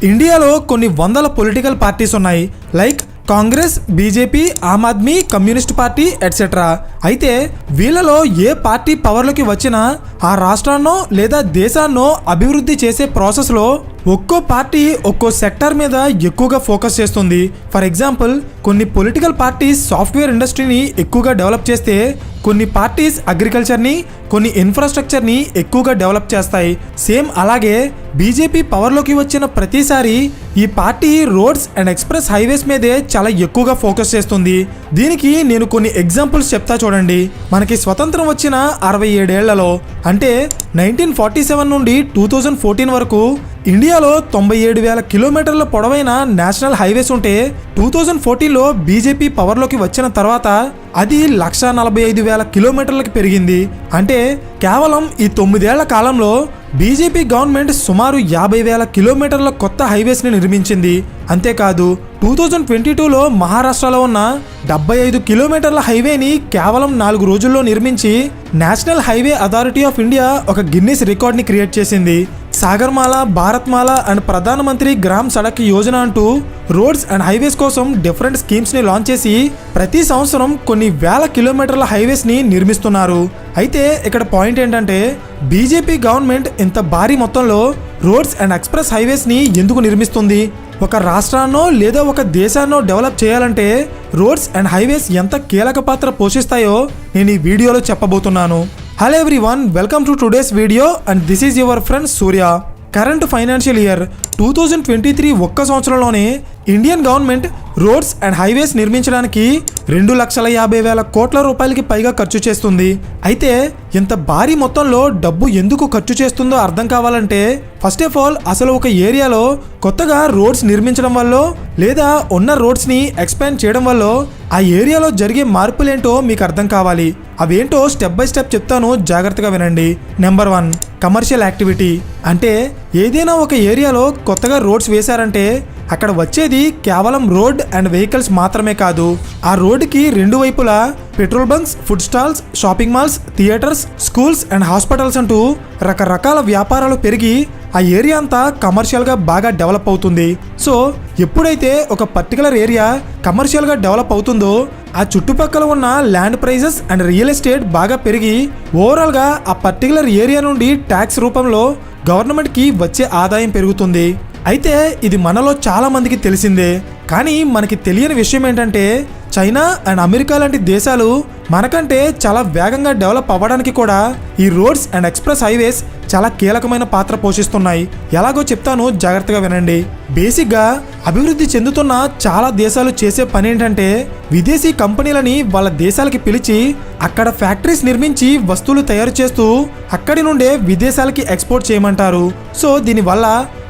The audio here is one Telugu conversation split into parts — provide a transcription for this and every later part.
ఇండియాలో కొన్ని వందల పొలిటికల్ పార్టీస్ ఉన్నాయి. Like Congress, BJP, Aam Aadmi, communist party etcetera. అయితే వీళ్ళలో ఏ పార్టీ పవర్లోకి వచ్చినా ఆ రాష్ట్రాన్నో లేదా దేశాన్నో అభివృద్ధి చేసే ప్రాసెస్లో ఒక్కో పార్టీ ఒక్కో సెక్టర్ మీద ఎక్కువగా ఫోకస్ చేస్తుంది. ఫర్ ఎగ్జాంపుల్, కొన్ని పొలిటికల్ పార్టీస్ సాఫ్ట్వేర్ ఇండస్ట్రీని ఎక్కువగా డెవలప్ చేస్తే కొన్ని పార్టీస్ అగ్రికల్చర్ని, కొన్ని ఇన్ఫ్రాస్ట్రక్చర్ని ఎక్కువగా డెవలప్ చేస్తాయి. సేమ్ అలాగే బీజేపీ పవర్లోకి వచ్చిన ప్రతిసారి ఈ party roads and express highways మీదే చాలా ఎక్కువగా ఫోకస్ చేస్తుంది. దీనికి నేను కొన్ని ఎగ్జాంపుల్స్ చెప్తా చూడండి. మనకి స్వతంత్రం వచ్చిన 67 ఏళ్లలో అంటే 1947 నుండి 2014 వరకు ఇండియాలో 97,000 కిలోమీటర్ల పొడవైన నేషనల్ హైవేస్ ఉంటే 2014లో బీజేపీ పవర్లోకి వచ్చిన తర్వాత అది 145,000 కిలోమీటర్లకు పెరిగింది. అంటే కేవలం ఈ 9 ఏళ్ల కాలంలో బీజేపీ గవర్నమెంట్ సుమారు 50,000 కిలోమీటర్ల కొత్త హైవేస్ని నిర్మించింది. అంతేకాదు 2022లో మహారాష్ట్రలో ఉన్న 75 కిలోమీటర్ల హైవేని కేవలం 4 రోజుల్లో నిర్మించి national highway authority of India ఒక గిన్నిస్ రికార్డ్ని క్రియేట్ చేసింది. సాగర్మాల, భారత్మాల అండ్ ప్రధానమంత్రి గ్రామ్ సడక్ యోజన అంటూ రోడ్స్ అండ్ హైవేస్ కోసం డిఫరెంట్ స్కీమ్స్ని లాంచ్ చేసి ప్రతి సంవత్సరం కొన్ని వేల కిలోమీటర్ల హైవేస్ని నిర్మిస్తున్నారు. అయితే ఇక్కడ పాయింట్ ఏంటంటే బీజేపీ గవర్నమెంట్ ఇంత భారీ మొత్తంలో రోడ్స్ అండ్ ఎక్స్ప్రెస్ హైవేస్ని ఎందుకు నిర్మిస్తుంది? ఒక రాష్ట్రాన్నో లేదా ఒక దేశాన్నో డెవలప్ చేయాలంటే రోడ్స్ అండ్ హైవేస్ ఎంత కీలక పాత్ర పోషిస్తాయో నేను ఈ వీడియోలో చెప్పబోతున్నాను. Hello everyone, welcome to today's video and this is your friend Surya. Current financial year 2023 ఒక్క సంవత్సరంలోనే Indian government roads and highways నిర్మించడానికి 2,50,000 కోట్ల రూపాయలకి పైగా ఖర్చు చేస్తుంది. అయితే ఇంత భారీ మొత్తంలో డబ్బు ఎందుకు ఖర్చు చేస్తుందో అర్థం కావాలంటే ఫస్ట్ ఆఫ్ ఆల్ అసలు ఒక ఏరియాలో కొత్తగా రోడ్స్ నిర్మించడం వల్ల లేదా ఉన్న రోడ్స్ని ఎక్స్పాండ్ చేయడం వల్ల ఆ ఏరియాలో జరిగే మార్పులేంటో మీకు అర్థం కావాలి. అవేంటో స్టెప్ బై స్టెప్ చెప్తాను, జాగ్రత్తగా వినండి. Number 1, commercial activity. అంటే ఏదైనా ఒక ఏరియాలో కొత్తగా రోడ్స్ వేశారంటే అక్కడ వచ్చేది కేవలం రోడ్ అండ్ వెహికల్స్ మాత్రమే కాదు, ఆ రోడ్డుకి రెండు వైపులా petrol bunks, food stalls, shopping malls, theatres, schools and hospitals అంటూ రకరకాల వ్యాపారాలు పెరిగి ఆ ఏరియా అంతా కమర్షియల్గా బాగా డెవలప్ అవుతుంది. సో ఎప్పుడైతే ఒక పర్టికులర్ ఏరియా కమర్షియల్గా డెవలప్ అవుతుందో ఆ చుట్టుపక్కల ఉన్న land prices and real estate బాగా పెరిగి ఓవరాల్గా ఆ పర్టికులర్ ఏరియా నుండి ట్యాక్స్ రూపంలో గవర్నమెంట్కి వచ్చే ఆదాయం పెరుగుతుంది. అయితే ఇది మనలో చాలా మందికి తెలిసిందే, కానీ మనకి తెలియని విషయం ఏంటంటే చైనా అండ్ అమెరికా లాంటి దేశాలు మనకంటే చాలా వేగంగా డెవలప్ అవ్వడానికి కూడా ఈ రోడ్స్ అండ్ ఎక్స్ప్రెస్ హైవేస్ చాలా కీలకమైన పాత్ర పోషిస్తున్నాయి. ఎలాగో చెప్తాను, జాగ్రత్తగా వినండి. బేసిక్గా అభివృద్ధి చెందుతున్న చాలా దేశాలు చేసే పని ఏంటంటే విదేశీ కంపెనీలని వాళ్ళ దేశాలకి పిలిచి అక్కడ ఫ్యాక్టరీస్ నిర్మించి వస్తువులు తయారు చేస్తూ అక్కడి నుండే విదేశాలకి ఎక్స్పోర్ట్ చేయమంటారు. సో దీనివల్ల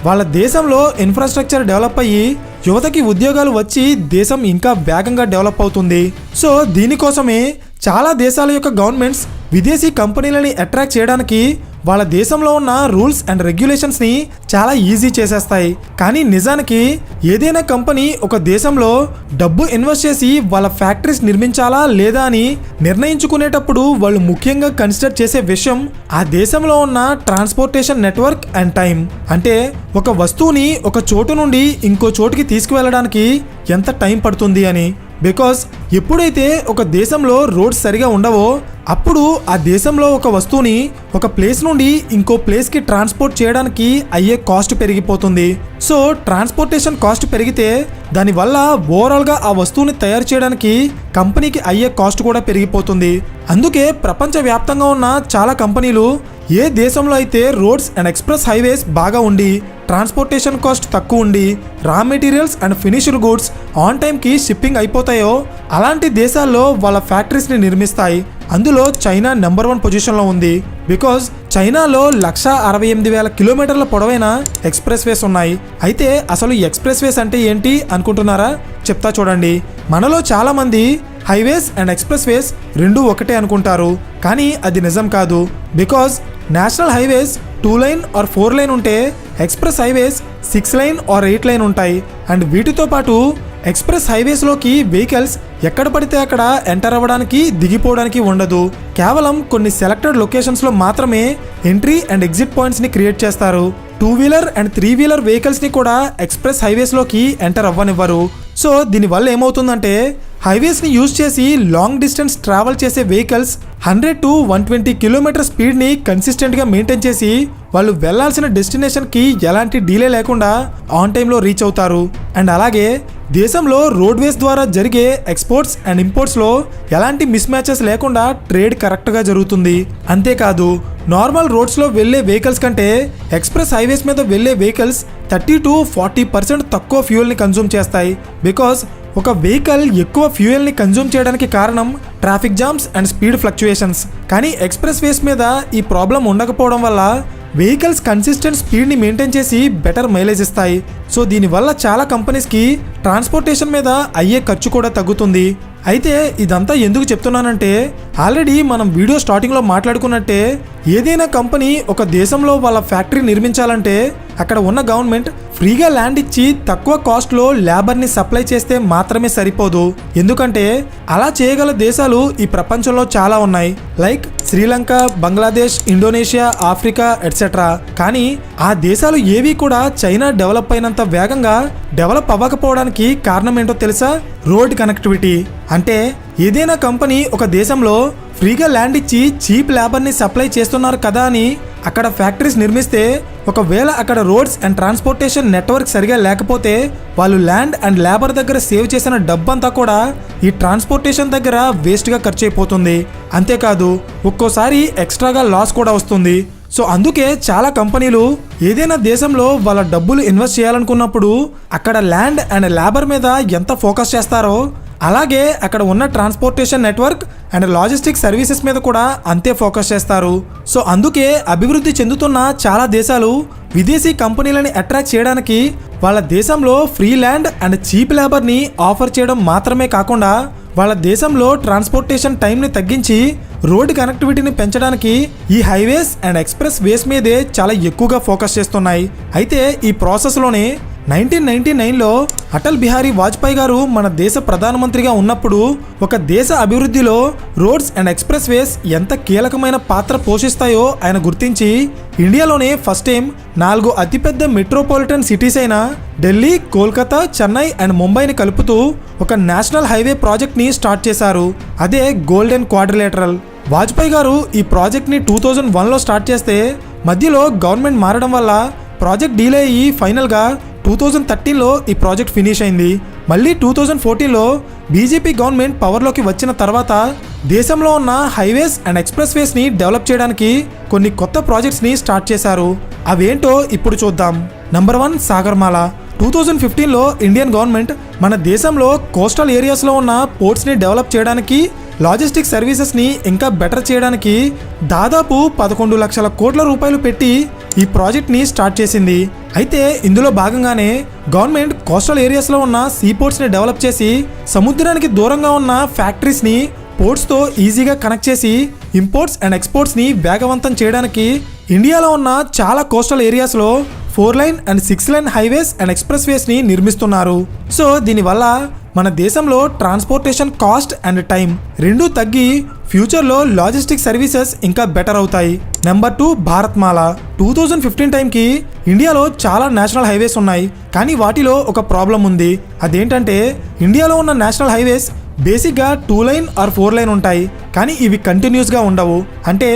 వాళ్ళ దేశంలో ఇన్ఫ్రాస్ట్రక్చర్ డెవలప్ అయ్యి యువతకి ఉద్యోగాలు వచ్చి దేశం ఇంకా వేగంగా డెవలప్ అవుతుంది. సో దీనికోసమే చాలా దేశాల యొక్క గవర్నమెంట్స్ విదేశీ కంపెనీలని అట్రాక్ట్ చేయడానికి వాళ్ళ దేశంలో ఉన్న రూల్స్ అండ్ రెగ్యులేషన్స్ని చాలా ఈజీ చేసేస్తాయి. కానీ నిజానికి ఏదైనా కంపెనీ ఒక దేశంలో డబ్బు ఇన్వెస్ట్ చేసి వాళ్ళ ఫ్యాక్టరీస్ నిర్మించాలా లేదా అని నిర్ణయించుకునేటప్పుడు వాళ్ళు ముఖ్యంగా కన్సిడర్ చేసే విషయం ఆ దేశంలో ఉన్న ట్రాన్స్పోర్టేషన్ నెట్వర్క్ అండ్ టైం. అంటే ఒక వస్తువుని ఒక చోటు నుండి ఇంకో చోటుకి తీసుకువెళ్ళడానికి ఎంత టైం పడుతుంది అని. బికాస్ ఎప్పుడైతే ఒక దేశంలో రోడ్స్ సరిగా ఉండవో అప్పుడు ఆ దేశంలో ఒక వస్తువుని ఒక ప్లేస్ నుండి ఇంకో ప్లేస్కి ట్రాన్స్పోర్ట్ చేయడానికి అయ్యే కాస్ట్ పెరిగిపోతుంది. సో ట్రాన్స్పోర్టేషన్ కాస్ట్ పెరిగితే దానివల్ల ఓవరాల్గా ఆ వస్తువుని తయారు చేయడానికి కంపెనీకి అయ్యే కాస్ట్ కూడా పెరిగిపోతుంది. అందుకే ప్రపంచవ్యాప్తంగా ఉన్న చాలా కంపెనీలు ఏ దేశంలో అయితే రోడ్స్ అండ్ ఎక్స్ప్రెస్ హైవేస్ బాగా ఉండి ట్రాన్స్పోర్టేషన్ కాస్ట్ తక్కువ ఉండి రా materials and finished goods on టైంకి షిప్పింగ్ అయిపోతాయో అలాంటి దేశాల్లో వాళ్ళ ఫ్యాక్టరీస్ని నిర్మిస్తాయి. అందులో చైనా నెంబర్ 1 పొజిషన్లో ఉంది. బికాజ్ చైనాలో 168,000 కిలోమీటర్ల పొడవైన ఎక్స్ప్రెస్ వేస్ ఉన్నాయి. అయితే అసలు ఎక్స్ప్రెస్ వేస్ అంటే ఏంటి అనుకుంటున్నారా? చెప్తా చూడండి. మనలో చాలామంది హైవేస్ అండ్ ఎక్స్ప్రెస్ వేస్ రెండు ఒకటే అనుకుంటారు, కానీ అది నిజం కాదు. Because national highways 2 line or 4 line ఉంటే express highways 6 line or 8 line ఉంటాయి. అండ్ వీటితో పాటు ఎక్స్ప్రెస్ హైవేస్లోకి వెహికల్స్ ఎక్కడ పడితే అక్కడ ఎంటర్ అవ్వడానికి దిగిపోవడానికి ఉండదు. కేవలం కొన్ని సెలెక్టెడ్ లొకేషన్స్లో మాత్రమే ఎంట్రీ అండ్ ఎగ్జిట్ పాయింట్స్ని క్రియేట్ చేస్తారు. 2 వీలర్ అండ్ 3 వీలర్ వెహికల్స్ని కూడా ఎక్స్ప్రెస్ హైవేస్లోకి ఎంటర్ అవ్వనివ్వరు. సో దీనివల్ల ఏమవుతుందంటే హైవేస్ని యూజ్ చేసి లాంగ్ డిస్టెన్స్ ట్రావెల్ చేసే వెహికల్స్ 100 to 120 కిలోమీటర్ స్పీడ్ని కన్సిస్టెంట్గా మెయింటైన్ చేసి వాళ్ళు వెళ్లాల్సిన డెస్టినేషన్కి ఎలాంటి డిలే లేకుండా ఆన్ టైంలో రీచ్ అవుతారు. అండ్ అలాగే దేశంలో రోడ్వేస్ ద్వారా జరిగే ఎక్స్పోర్ట్స్ అండ్ ఇంపోర్ట్స్లో ఎలాంటి మిస్ మ్యాచెస్ లేకుండా ట్రేడ్ కరెక్ట్గా జరుగుతుంది. అంతేకాదు నార్మల్ రోడ్స్లో వెళ్ళే వెహికల్స్ కంటే ఎక్స్ప్రెస్ హైవేస్ మీద వెళ్ళే వెహికల్స్ 30 to 40% తక్కువ ఫ్యూయల్ని కన్జ్యూమ్ చేస్తాయి. బికాస్ ఒక వెహికల్ ఎక్కువ ఫ్యూయల్ని కన్జ్యూమ్ చేయడానికి కారణం traffic jams and speed fluctuations. కానీ ఎక్స్ప్రెస్ వేస్ మీద ఈ ప్రాబ్లం ఉండకపోవడం వల్ల వెహికల్స్ కన్సిస్టెంట్ స్పీడ్ని మెయింటైన్ చేసి బెటర్ మైలేజ్ ఇస్తాయి. సో దీనివల్ల చాలా కంపెనీస్కి ట్రాన్స్పోర్టేషన్ మీద అయ్యే ఖర్చు కూడా తగ్గుతుంది. అయితే ఇదంతా ఎందుకు చెప్తున్నానంటే ఆల్రెడీ మనం వీడియో స్టార్టింగ్లో మాట్లాడుకున్నట్టే ఏదైనా కంపెనీ ఒక దేశంలో వాళ్ళ ఫ్యాక్టరీ నిర్మించాలంటే అక్కడ ఉన్న గవర్నమెంట్ ఫ్రీగా ల్యాండ్ ఇచ్చి తక్కువ కాస్ట్లో లేబర్ని సప్లై చేస్తే మాత్రమే సరిపోదు. ఎందుకంటే అలా చేయగల దేశాలు ఈ ప్రపంచంలో చాలా ఉన్నాయి. Like Sri Lanka, Bangladesh, Indonesia, Africa etcetera. కానీ ఆ దేశాలు ఏవి కూడా చైనా డెవలప్ అయినంత వేగంగా డెవలప్ అవ్వకపోవడానికి కారణం ఏంటో తెలుసా? Road connectivity. అంటే ఏదైనా కంపెనీ ఒక దేశంలో ఫ్రీగా ల్యాండ్ ఇచ్చి చీప్ లేబర్ని సప్లై చేస్తున్నారు కదా అని అక్కడ ఫ్యాక్టరీస్ నిర్మిస్తే ఒకవేళ అక్కడ రోడ్స్ అండ్ ట్రాన్స్పోర్టేషన్ నెట్వర్క్ సరిగా లేకపోతే వాళ్ళు ల్యాండ్ అండ్ లేబర్ దగ్గర సేవ్ చేసిన డబ్బంతా కూడా ఈ ట్రాన్స్పోర్టేషన్ దగ్గర వేస్ట్గా ఖర్చు అయిపోతుంది. అంతేకాదు ఒక్కోసారి ఎక్స్ట్రాగా లాస్ కూడా వస్తుంది. సో అందుకే చాలా కంపెనీలు ఏదైనా దేశంలో వాళ్ళ డబ్బులు ఇన్వెస్ట్ చేయాలనుకున్నప్పుడు అక్కడ ల్యాండ్ అండ్ లేబర్ మీద ఎంత ఫోకస్ చేస్తారో అలాగే అక్కడ ఉన్న transportation network and logistic services మీద కూడా అంతే ఫోకస్ చేస్తారు. సో అందుకే అభివృద్ధి చెందుతున్న చాలా దేశాలు విదేశీ కంపెనీలని అట్రాక్ట్ చేయడానికి వాళ్ళ దేశంలో ఫ్రీ ల్యాండ్ అండ్ చీప్ లేబర్ని ఆఫర్ చేయడం మాత్రమే కాకుండా వాళ్ళ దేశంలో ట్రాన్స్పోర్టేషన్ టైంని తగ్గించి రోడ్ కనెక్టివిటీని పెంచడానికి ఈ హైవేస్ అండ్ ఎక్స్ప్రెస్ వేస్ మీదే చాలా ఎక్కువగా ఫోకస్ చేస్తున్నాయి. అయితే ఈ ప్రాసెస్లోనే 1999లో అటల్ బిహారీ వాజ్పేయి గారు మన దేశ ప్రధానమంత్రిగా ఉన్నప్పుడు ఒక దేశ అభివృద్ధిలో రోడ్స్ అండ్ ఎక్స్ప్రెస్ వేస్ ఎంత కీలకమైన పాత్ర పోషిస్తాయో ఆయన గుర్తించి ఇండియాలోనే ఫస్ట్ టైం 4 అతిపెద్ద మెట్రోపాలిటన్ సిటీస్ అయిన ఢిల్లీ, కోల్కతా, చెన్నై అండ్ ముంబైని కలుపుతూ ఒక నేషనల్ హైవే ప్రాజెక్ట్ని స్టార్ట్ చేశారు. అదే గోల్డెన్ క్వాడ్రిలేటరల్. వాజ్పేయి గారు ఈ ప్రాజెక్ట్ని 2001లో స్టార్ట్ చేస్తే మధ్యలో గవర్నమెంట్ మారడం వల్ల ప్రాజెక్ట్ డీలే అయ్యి ఫైనల్గా 2013లో ఈ ప్రాజెక్ట్ ఫినిష్ అయింది. మళ్ళీ 2014లో బీజేపీ గవర్నమెంట్ పవర్లోకి వచ్చిన తర్వాత దేశంలో ఉన్న హైవేస్ అండ్ ఎక్స్ప్రెస్ వేస్ని డెవలప్ చేయడానికి కొన్ని కొత్త ప్రాజెక్ట్స్ని స్టార్ట్ చేశారు. అవేంటో ఇప్పుడు చూద్దాం. నంబర్ 1 సాగర్మాల. 2015లో ఇండియన్ గవర్నమెంట్ మన దేశంలో కోస్టల్ ఏరియాస్లో ఉన్న పోర్ట్స్ని డెవలప్ చేయడానికి లాజిస్టిక్ సర్వీసెస్ని ఇంకా బెటర్ చేయడానికి దాదాపు 11 లక్షల కోట్ల రూపాయలు పెట్టి ఈ ప్రాజెక్ట్ని స్టార్ట్ చేసింది. అయితే ఇందులో భాగంగానే గవర్నమెంట్ కోస్టల్ ఏరియాస్లో ఉన్న సీ పోర్ట్స్ని డెవలప్ చేసి సముద్రానికి దూరంగా ఉన్న ఫ్యాక్టరీస్ని పోర్ట్స్తో ఈజీగా కనెక్ట్ చేసి ఇంపోర్ట్స్ అండ్ ఎక్స్పోర్ట్స్ని వేగవంతం చేయడానికి ఇండియాలో ఉన్న చాలా కోస్టల్ ఏరియాస్లో 4 line and 6 line highways and express వేస్ని నిర్మిస్తున్నారు. సో దీనివల్ల మన దేశంలో ట్రాన్స్పోర్టేషన్ కాస్ట్ అండ్ టైం రెండూ తగ్గి ఫ్యూచర్లో లాజిస్టిక్ సర్వీసెస్ ఇంకా బెటర్ అవుతాయి. నెంబర్ 2 భారత్మాల. 2015 టైంకి ఇండియాలో చాలా నేషనల్ హైవేస్ ఉన్నాయి. కానీ వాటిలో ఒక ప్రాబ్లం ఉంది. అదేంటంటే ఇండియాలో ఉన్న నేషనల్ హైవేస్ బేసిక్గా 2 లైన్ ఆర్ 4 లైన్ ఉంటాయి. కానీ ఇవి కంటిన్యూస్గా ఉండవు. అంటే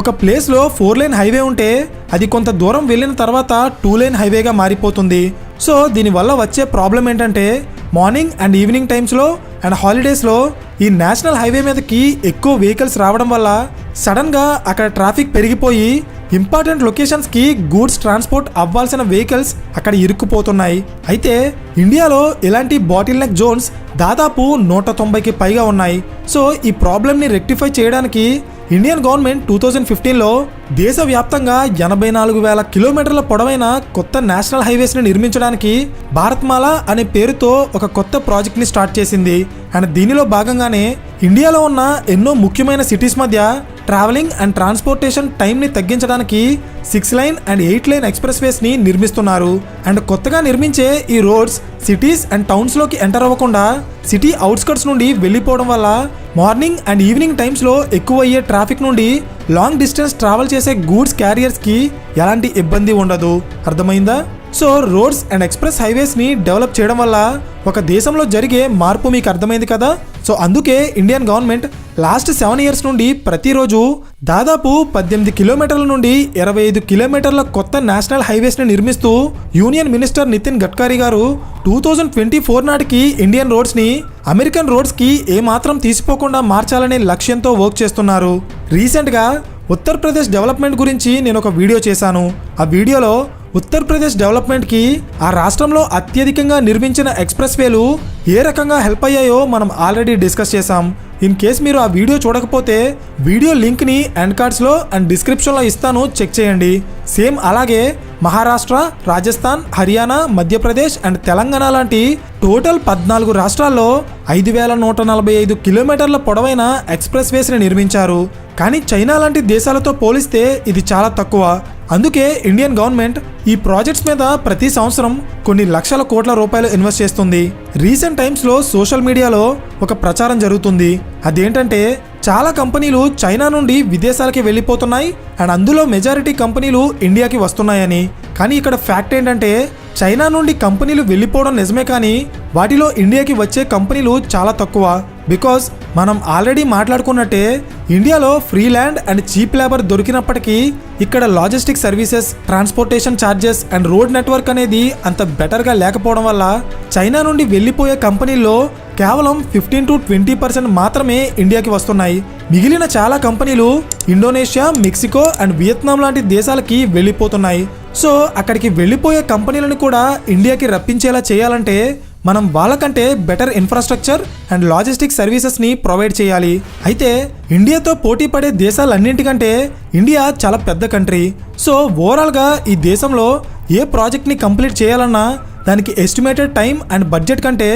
ఒక ప్లేస్లో 4 లైన్ హైవే ఉంటే అది కొంత దూరం వెళ్ళిన తర్వాత 2 లైన్ హైవేగా మారిపోతుంది. సో దీనివల్ల వచ్చే ప్రాబ్లం ఏంటంటే మార్నింగ్ అండ్ ఈవినింగ్ టైమ్స్లో అండ్ హాలిడేస్లో ఈ నేషనల్ హైవే మీదకి ఎక్కువ వెహికల్స్ రావడం వల్ల సడన్గా అక్కడ ట్రాఫిక్ పెరిగిపోయి ఇంపార్టెంట్ లొకేషన్స్కి గూడ్స్ ట్రాన్స్పోర్ట్ అవ్వాల్సిన వెహికల్స్ అక్కడ ఇరుక్కుపోతున్నాయి. అయితే ఇండియాలో ఇలాంటి బాటిల్ నెక్ జోన్స్ దాదాపు 190కి పైగా ఉన్నాయి. సో ఈ ప్రాబ్లమ్ని రెక్టిఫై చేయడానికి ఇండియన్ గవర్నమెంట్ 2015లో దేశవ్యాప్తంగా 84,000 కిలోమీటర్ల పొడవైన కొత్త నేషనల్ హైవేస్ని నిర్మించడానికి భారత్మాల అనే పేరుతో ఒక కొత్త ప్రాజెక్ట్ని స్టార్ట్ చేసింది. అండ్ దీనిలో భాగంగానే ఇండియాలో ఉన్న ఎన్నో ముఖ్యమైన సిటీస్ మధ్య ట్రావెలింగ్ అండ్ ట్రాన్స్పోర్టేషన్ టైంని తగ్గించడానికి 6 లైన్ అండ్ 8 లైన్ ఎక్స్ప్రెస్ వేస్ని నిర్మిస్తున్నారు. అండ్ కొత్తగా నిర్మించే ఈ రోడ్స్ సిటీస్ అండ్ టౌన్స్లోకి ఎంటర్ అవ్వకుండా సిటీ అవుట్స్కట్స్ నుండి వెళ్ళిపోవడం వల్ల మార్నింగ్ అండ్ ఈవినింగ్ టైమ్స్లో ఎక్కువ అయ్యే ట్రాఫిక్ నుండి లాంగ్ డిస్టెన్స్ ట్రావెల్ చేసే గూడ్స్ క్యారియర్స్కి ఎలాంటి ఇబ్బంది ఉండదు. అర్థమైందా? సో రోడ్స్ అండ్ ఎక్స్ప్రెస్ హైవేస్ని డెవలప్ చేయడం వల్ల ఒక దేశంలో జరిగే మార్పు మీకు అర్థమైంది కదా. సో అందుకే ఇండియన్ గవర్నమెంట్ లాస్ట్ 7 years నుండి ప్రతిరోజు దాదాపు 18 కిలోమీటర్ల నుండి 25 కిలోమీటర్ల కొత్త నేషనల్ హైవేస్ని నిర్మిస్తూ యూనియన్ మినిస్టర్ నితిన్ గడ్కరీ గారు 2024 నాటికి ఇండియన్ రోడ్స్ని అమెరికన్ రోడ్స్కి ఏమాత్రం తీసిపోకుండా మార్చాలనే లక్ష్యంతో వర్క్ చేస్తున్నారు. రీసెంట్గా ఉత్తరప్రదేశ్ డెవలప్మెంట్ గురించి నేను ఒక వీడియో చేశాను. ఆ వీడియోలో ఉత్తరప్రదేశ్ డెవలప్మెంట్కి ఆ రాష్ట్రంలో అత్యధికంగా నిర్మించిన ఎక్స్ప్రెస్ వేలు ఏ రకంగా హెల్ప్ అయ్యాయో మనం ఆల్రెడీ డిస్కస్ చేశాం. ఇన్ కేస్ మీరు ఆ వీడియో చూడకపోతే వీడియో లింక్ని ఎండ్ కార్డ్స్లో అండ్ డిస్క్రిప్షన్లో ఇస్తాను, చెక్ చేయండి. సేమ్ అలాగే మహారాష్ట్ర, రాజస్థాన్, హర్యానా, మధ్యప్రదేశ్ అండ్ తెలంగాణ లాంటి టోటల్ 14 రాష్ట్రాల్లో 5145 కిలోమీటర్ల పొడవైన ఎక్స్ప్రెస్ వేస్ని నిర్మించారు. కానీ చైనా లాంటి దేశాలతో పోలిస్తే ఇది చాలా తక్కువ. అందుకే ఇండియన్ గవర్నమెంట్ ఈ ప్రాజెక్ట్స్ మీద ప్రతి సంవత్సరం కొన్ని లక్షల కోట్ల రూపాయలు ఇన్వెస్ట్ చేస్తుంది. రీసెంట్ టైమ్స్లో సోషల్ మీడియాలో ఒక ప్రచారం జరుగుతుంది. అదేంటంటే చాలా కంపెనీలు చైనా నుండి విదేశాలకి వెళ్ళిపోతున్నాయి అండ్ అందులో మెజారిటీ కంపెనీలు ఇండియాకి వస్తున్నాయని. కానీ ఇక్కడ ఫ్యాక్ట్ ఏంటంటే చైనా నుండి కంపెనీలు వెళ్ళిపోవడం నిజమే, కానీ వాటిలో ఇండియాకి వచ్చే కంపెనీలు చాలా తక్కువ. బికాజ్ మనం ఆల్రెడీ మాట్లాడుకున్నట్టే ఇండియాలో free land and cheap labour దొరికినప్పటికీ ఇక్కడ logistic services, transportation charges and road network అనేది అంత బెటర్గా లేకపోవడం వల్ల చైనా నుండి వెళ్ళిపోయే కంపెనీల్లో కేవలం 15 to 20% మాత్రమే ఇండియాకి వస్తున్నాయి. మిగిలిన చాలా కంపెనీలు ఇండోనేషియా, మెక్సికో అండ్ వియత్నాం లాంటి దేశాలకి వెళ్ళిపోతున్నాయి. సో అక్కడికి వెళ్ళిపోయే కంపెనీలను కూడా ఇండియాకి రప్పించేలా చేయాలంటే మనం వాళ్ళకంటే బెటర్ ఇన్ఫ్రాస్ట్రక్చర్ అండ్ లాజిస్టిక్ సర్వీసెస్ని ప్రొవైడ్ చేయాలి. అయితే ఇండియాతో పోటీ పడే దేశాలన్నింటికంటే ఇండియా చాలా పెద్ద కంట్రీ. సో ఓవరాల్గా ఈ దేశంలో ఏ ప్రాజెక్ట్ని కంప్లీట్ చేయాలన్నా దానికి ఎస్టిమేటెడ్ టైం అండ్ బడ్జెట్ కంటే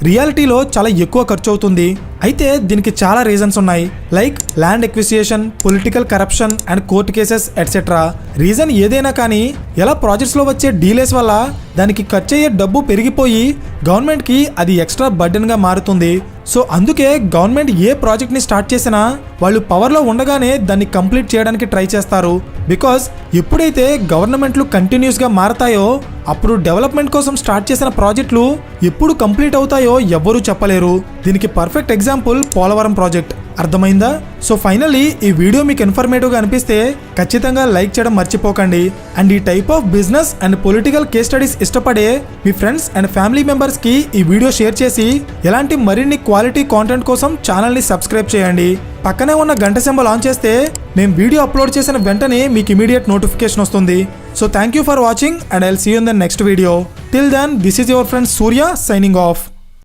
రియాలిటీలో చాలా ఎక్కువ ఖర్చు అవుతుంది. అయితే దీనికి చాలా రీజన్స్ ఉన్నాయి, like land acquisition, political corruption and court cases etcetera. Reason ఏదైనా కానీ ఎలా ప్రాజెక్ట్స్లో వచ్చే డీలేస్ వల్ల దానికి ఖర్చు అయ్యే డబ్బు పెరిగిపోయి గవర్నమెంట్కి అది ఎక్స్ట్రా బర్డెన్గా మారుతుంది. సో అందుకే గవర్నమెంట్ ఏ ప్రాజెక్ట్ని స్టార్ట్ చేసినా వాళ్ళు పవర్లో ఉండగానే దాన్ని కంప్లీట్ చేయడానికి ట్రై చేస్తారు. బికాజ్ ఎప్పుడైతే గవర్నమెంట్లు కంటిన్యూస్గా మారతాయో అప్పుడు డెవలప్మెంట్ కోసం స్టార్ట్ చేసిన ప్రాజెక్టులు ఎప్పుడు కంప్లీట్ అవుతాయో ఎవ్వరూ చెప్పలేరు. దీనికి పర్ఫెక్ట్ ఎగ్జాంపుల్ పోలవరం ప్రాజెక్ట్. అర్థమైందా? సో ఫైనల్లీ ఈ వీడియో మీకు ఇన్ఫర్మేటివ్గా అనిపిస్తే ఖచ్చితంగా లైక్ చేయడం మర్చిపోకండి. అండ్ ఈ type of business and political case studies ఇష్టపడే మీ ఫ్రెండ్స్ అండ్ ఫ్యామిలీ మెంబర్స్కి ఈ వీడియో షేర్ చేసి ఇలాంటి మరిన్ని క్వాలిటీ కాంటెంట్ కోసం ఛానల్ని సబ్స్క్రైబ్ చేయండి. పక్కనే ఉన్న గంట సింబల్ ఆన్ చేస్తే నేను వీడియో అప్లోడ్ చేసిన వెంటనే మీకు ఇమీడియట్ నోటిఫికేషన్ వస్తుంది. So thank you for watching and I will see you in the next video. Till then this is your friend Surya signing of.